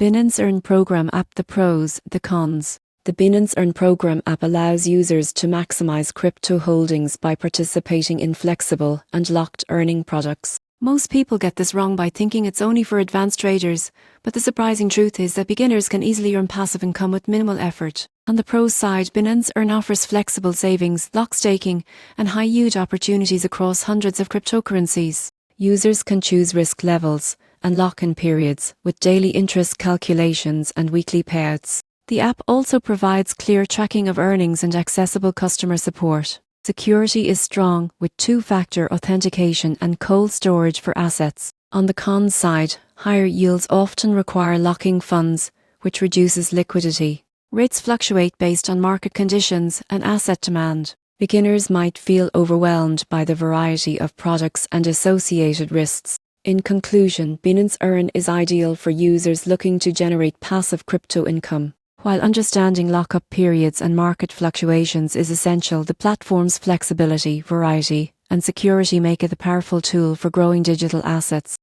Binance Earn Program App. The pros, the cons. The Binance Earn Program app allows users to maximize crypto holdings by participating in flexible and locked earning products. Most people get this wrong by thinking it's only for advanced traders, but the surprising truth is that beginners can easily earn passive income with minimal effort. On the pros side, Binance Earn offers flexible savings, lock staking, and high-yield opportunities across hundreds of cryptocurrencies. Users can choose risk levels and lock-in periods with daily interest calculations and weekly payouts. The app also provides clear tracking of earnings and accessible customer support. Security is strong with two-factor authentication and cold storage for assets. On the cons side, higher yields often require locking funds, which reduces liquidity. Rates fluctuate based on market conditions and asset demand. Beginners might feel overwhelmed by the variety of products and associated risks. In conclusion, Binance Earn is ideal for users looking to generate passive crypto income. While understanding lockup periods and market fluctuations is essential, the platform's flexibility, variety, and security make it a powerful tool for growing digital assets.